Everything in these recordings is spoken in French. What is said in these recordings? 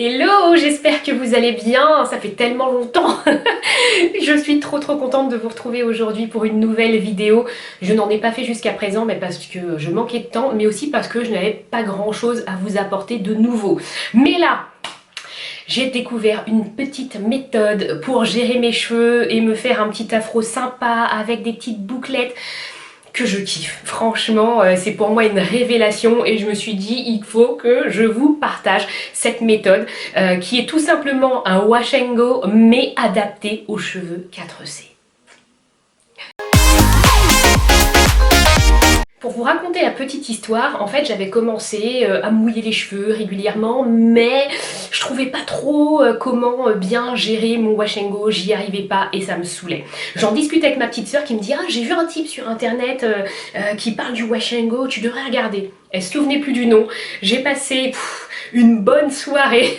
Hello, j'espère que vous allez bien, ça fait tellement longtemps. Je suis trop contente de vous retrouver aujourd'hui pour une nouvelle vidéo. Je n'en ai pas fait jusqu'à présent, mais parce que je manquais de temps, mais aussi parce que je n'avais pas grand chose à vous apporter de nouveau. Mais là, j'ai découvert une petite méthode pour gérer mes cheveux et me faire un petit afro sympa avec des petites bouclettes que je kiffe. Franchement, c'est pour moi une révélation et je me suis dit il faut que je vous partage cette méthode qui est tout simplement un wash and go mais adapté aux cheveux 4C. Pour vous raconter la petite histoire, en fait j'avais commencé à mouiller les cheveux régulièrement, mais je trouvais pas trop comment bien gérer mon wash and go, j'y arrivais pas et ça me saoulait. J'en discute avec ma petite soeur qui me dit « Ah, j'ai vu un type sur internet qui parle du wash and go, tu devrais regarder ». Elle se souvenait plus du nom. J'ai passé une bonne soirée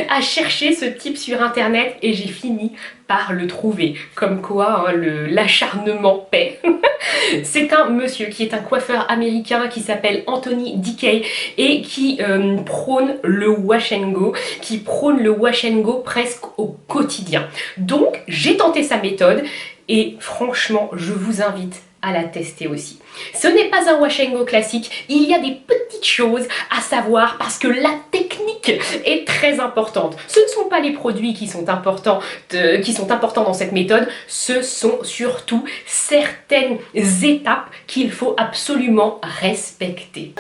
à chercher ce type sur internet et j'ai fini par le trouver. Comme quoi, hein, l'acharnement paie. C'est un monsieur qui est un coiffeur américain qui s'appelle Anthony Dickey et qui prône le wash and go, presque au quotidien. Donc, j'ai tenté sa méthode et franchement, je vous invite à la tester aussi. Ce n'est pas un wash and go classique, il y a des petites choses à savoir parce que la technique est très importante. Ce ne sont pas les produits qui sont importants dans cette méthode, ce sont surtout certaines étapes qu'il faut absolument respecter.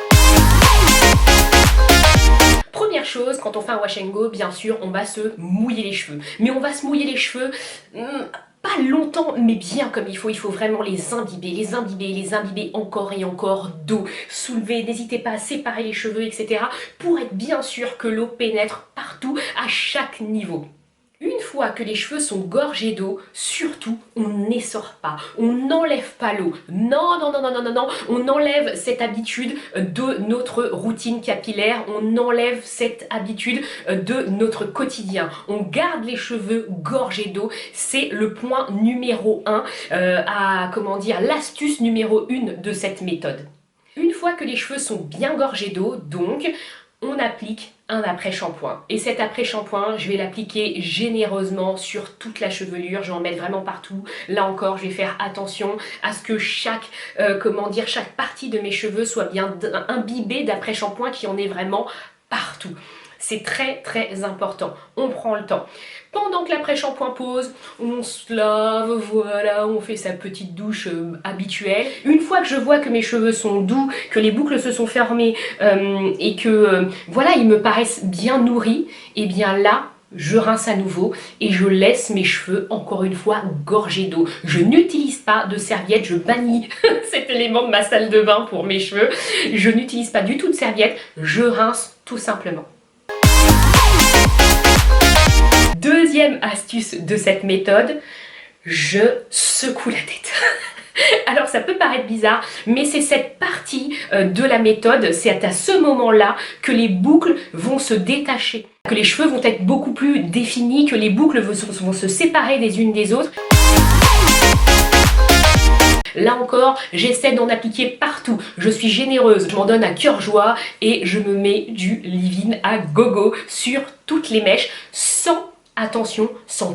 Première chose, quand on fait un wash and go, bien sûr, on va se mouiller les cheveux. Mais on va se mouiller les cheveux pas longtemps, mais bien comme il faut vraiment les imbiber encore et encore d'eau. Soulevez, n'hésitez pas à séparer les cheveux, etc. pour être bien sûr que l'eau pénètre partout, à chaque niveau. Une fois que les cheveux sont gorgés d'eau, surtout, on n'essore pas, on n'enlève pas l'eau. Non, on enlève cette habitude de notre routine capillaire, on enlève cette habitude de notre quotidien. On garde les cheveux gorgés d'eau, c'est le point numéro 1, l'astuce numéro 1 de cette méthode. Une fois que les cheveux sont bien gorgés d'eau, donc, on applique un après-shampoing. Et cet après-shampoing, je vais l'appliquer généreusement sur toute la chevelure, je vais en mettre vraiment partout. Là encore, je vais faire attention à ce que chaque partie de mes cheveux soit bien imbibée d'après-shampoing, qui en est vraiment partout. C'est très important, on prend le temps. Pendant que l'après-shampoing pose, on se lave, voilà, on fait sa petite douche habituelle. Une fois que je vois que mes cheveux sont doux, que les boucles se sont fermées et que voilà, ils me paraissent bien nourris, et bien là, je rince à nouveau et je laisse mes cheveux encore une fois gorgés d'eau. Je n'utilise pas de serviette, je bannis cet élément de ma salle de bain pour mes cheveux. Je n'utilise pas du tout de serviette, je rince tout simplement. Deuxième astuce de cette méthode, je secoue la tête. Alors ça peut paraître bizarre, mais c'est cette partie de la méthode, c'est à ce moment-là que les boucles vont se détacher, que les cheveux vont être beaucoup plus définis, que les boucles vont se séparer les unes des autres. Là encore, j'essaie d'en appliquer partout. Je suis généreuse, je m'en donne à cœur joie et je me mets du leave-in à gogo sur toutes les mèches sans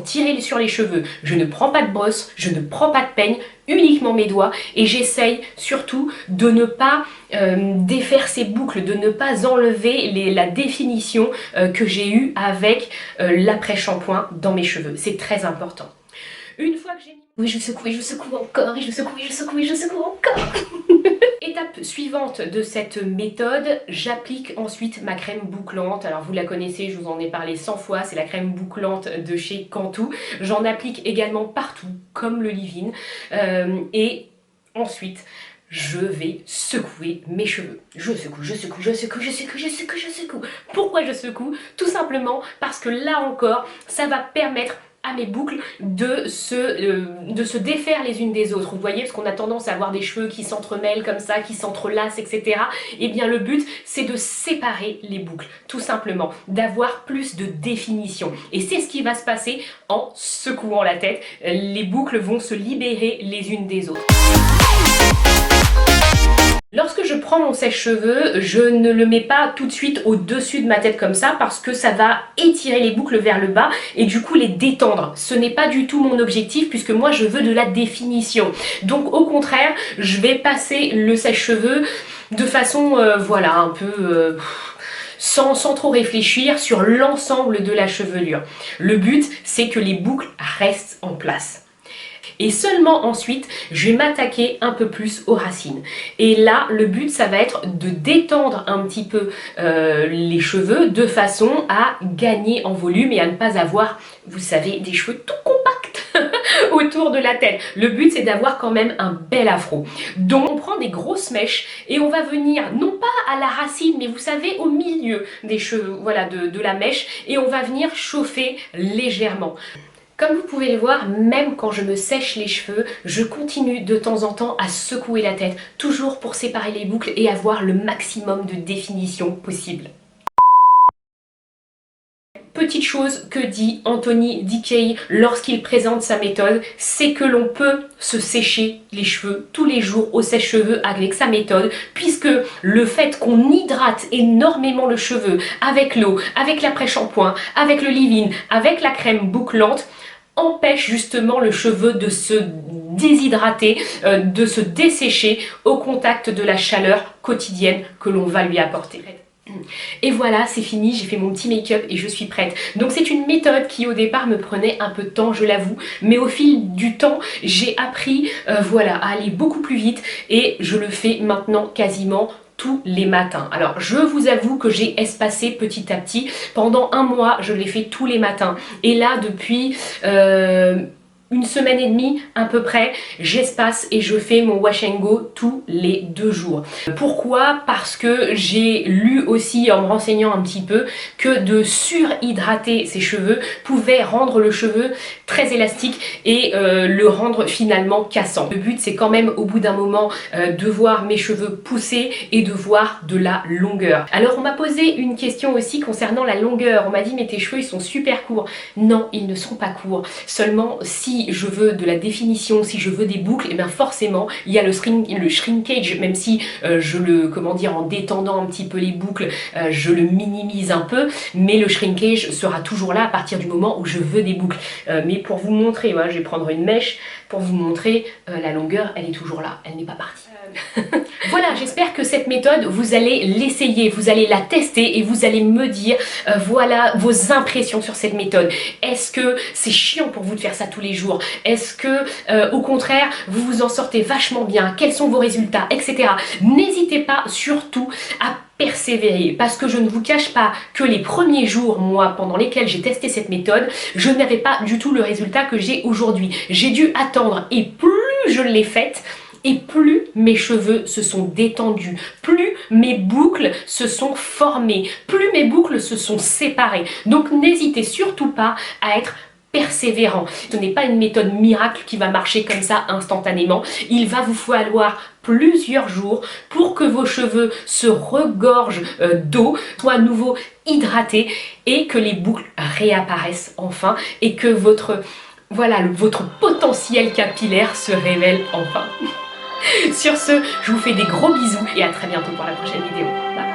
tirer sur les cheveux. Je ne prends pas de brosse, je ne prends pas de peigne, uniquement mes doigts et j'essaye surtout de ne pas défaire ces boucles, de ne pas enlever la définition que j'ai eue avec l'après-shampoing dans mes cheveux. C'est très important. Une fois que j'ai mis... Oui, je secoue encore, et je secoue encore. Étape suivante de cette méthode, j'applique ensuite ma crème bouclante. Alors vous la connaissez, je vous en ai parlé 100 fois, c'est la crème bouclante de chez Cantu. J'en applique également partout, comme le leave-in. Et ensuite, je vais secouer mes cheveux. Je secoue. Pourquoi je secoue? Tout simplement parce que là encore, ça va permettre à mes boucles de se défaire les unes des autres. Vous voyez, parce qu'on a tendance à avoir des cheveux qui s'entremêlent comme ça, qui s'entrelacent, etc. Et bien le but, c'est de séparer les boucles, tout simplement, d'avoir plus de définition. Et c'est ce qui va se passer en secouant la tête. Les boucles vont se libérer les unes des autres. Lorsque je prends prends mon sèche-cheveux, je ne le mets pas tout de suite au-dessus de ma tête comme ça parce que ça va étirer les boucles vers le bas et du coup les détendre. Ce n'est pas du tout mon objectif puisque moi je veux de la définition. Donc au contraire, je vais passer le sèche-cheveux de façon, voilà, un peu... sans trop réfléchir sur l'ensemble de la chevelure. Le but, c'est que les boucles restent en place. Et seulement ensuite, je vais m'attaquer un peu plus aux racines. Et là, le but, ça va être de détendre un petit peu les cheveux de façon à gagner en volume et à ne pas avoir, vous savez, des cheveux tout compacts autour de la tête. Le but, c'est d'avoir quand même un bel afro. Donc, on prend des grosses mèches et on va venir, non pas à la racine, mais vous savez, au milieu des cheveux, voilà, de la mèche, et on va venir chauffer légèrement. Comme vous pouvez le voir, même quand je me sèche les cheveux, je continue de temps en temps à secouer la tête, toujours pour séparer les boucles et avoir le maximum de définition possible. Petite chose que dit Anthony Dickey lorsqu'il présente sa méthode, c'est que l'on peut se sécher les cheveux tous les jours au sèche-cheveux avec sa méthode, puisque le fait qu'on hydrate énormément le cheveu avec l'eau, avec l'après-shampoing, avec le leave-in, avec la crème bouclante, empêche justement le cheveu de se déshydrater, de se dessécher au contact de la chaleur quotidienne que l'on va lui apporter. Et voilà, c'est fini, j'ai fait mon petit make-up et je suis prête. Donc c'est une méthode qui au départ me prenait un peu de temps, je l'avoue, mais au fil du temps, j'ai appris voilà, à aller beaucoup plus vite et je le fais maintenant quasiment tous les matins. Alors je vous avoue que j'ai espacé petit à petit. Pendant un mois, je l'ai fait tous les matins. Et là, depuis... une semaine et demie à peu près, j'espace et je fais mon wash and go tous les 2 jours. Pourquoi? Parce que j'ai lu aussi en me renseignant un petit peu que de surhydrater ses cheveux pouvait rendre le cheveu très élastique et le rendre finalement cassant. Le but c'est quand même au bout d'un moment de voir mes cheveux pousser et de voir de la longueur. Alors on m'a posé une question aussi concernant la longueur. On m'a dit mais tes cheveux ils sont super courts. Non, ils ne sont pas courts. Seulement si je veux de la définition, si je veux des boucles, et bien forcément il y a le shrinkage, même si je le, comment dire, en détendant un petit peu les boucles, je le minimise un peu, mais le shrinkage sera toujours là à partir du moment où je veux des boucles. Mais pour vous montrer, voilà, je vais prendre une mèche pour vous montrer la longueur, elle est toujours là, elle n'est pas partie. Voilà, j'espère que cette méthode, vous allez l'essayer, vous allez la tester et vous allez me dire, voilà, vos impressions sur cette méthode. Est-ce que c'est chiant pour vous de faire ça tous les jours? Est-ce que, au contraire, vous vous en sortez vachement bien? Quels sont vos résultats, etc. N'hésitez pas surtout à persévérer, parce que je ne vous cache pas que les premiers jours, moi, pendant lesquels j'ai testé cette méthode, je n'avais pas du tout le résultat que j'ai aujourd'hui. J'ai dû attendre et plus je l'ai faite, et plus mes cheveux se sont détendus, plus mes boucles se sont formées, plus mes boucles se sont séparées. Donc n'hésitez surtout pas à être persévérant. Ce n'est pas une méthode miracle qui va marcher comme ça instantanément. Il va vous falloir plusieurs jours pour que vos cheveux se regorgent d'eau, soient à nouveau hydratés et que les boucles réapparaissent enfin et que votre potentiel capillaire se révèle enfin. Sur ce, je vous fais des gros bisous et à très bientôt pour la prochaine vidéo. Bye.